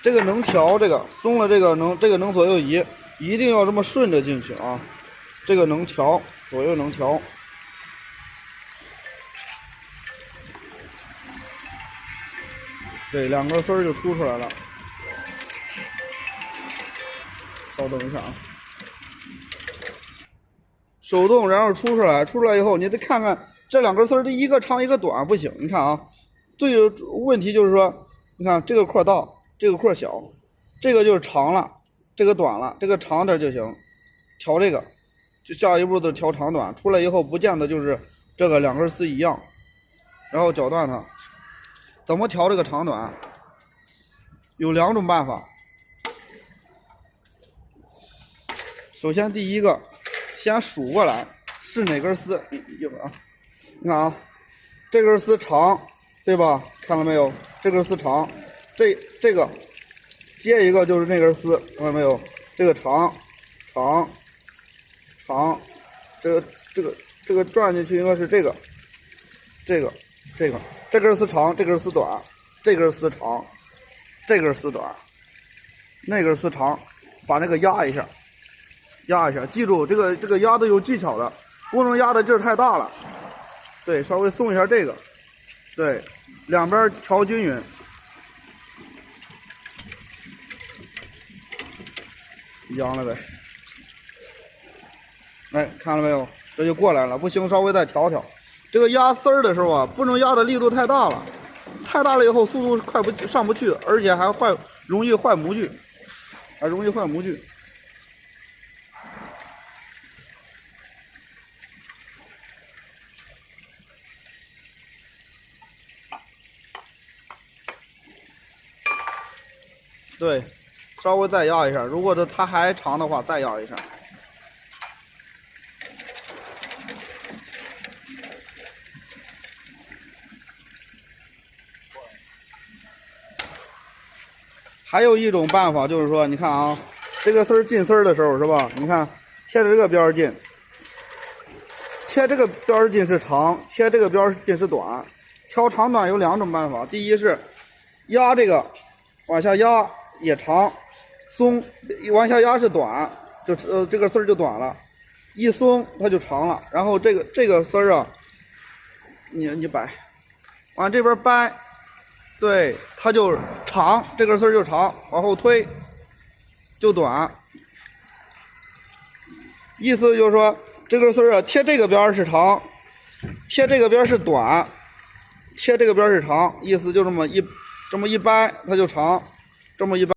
这个能调，这个松了，这个能左右移，一定要这么顺着进去啊。这个能调，左右能调。对，两个丝儿就出来了。稍等一下啊。手动，然后出来以后，你得看看这两根丝儿，这一个长一个短不行。你看啊，最有问题就是说，你看这个廓大，这个廓小，这个就是长了，这个短了，这个长点就行。调这个，就下一步的调长短。出来以后不见得就是这个两根丝一样，然后绞断它。怎么调这个长短？有两种办法。首先第一个。先数过来是哪根丝？一会儿啊，你看啊，这根丝长，对吧？看到没有？这根丝长，这个接一个就是那根丝，看到没有？这个长，这个转进去应该是这根丝长，这根丝短，这根丝长，这根丝短，那根丝长，把那个压一下。压一下，记住这个压的有技巧的，不能压的劲儿太大了。对，稍微松一下这个，对，两边调均匀。一样了呗。哎，看到没有？这就过来了，不行，稍微再调调。这个压丝儿的时候啊，不能压的力度太大了，太大了以后速度上不去，而且还容易坏模具，对，稍微再压一下，如果它还长的话，再压一下。还有一种办法就是说，你看啊，这个丝儿进丝儿的时候是吧？你看贴着这个边儿进，贴这个边儿进是长，贴这个边儿进是短。调长短有两种办法，第一是压这个往下压也长，松往下压是短，就这个丝儿就短了，一松它就长了。然后这个丝儿啊，你摆，往这边掰。对，它就长，这根丝儿就长，往后推就短。意思就是说，这根丝儿啊，贴这个边是长，贴这个边是短，贴这个边是长，意思就这么一掰，它就长，这么一掰。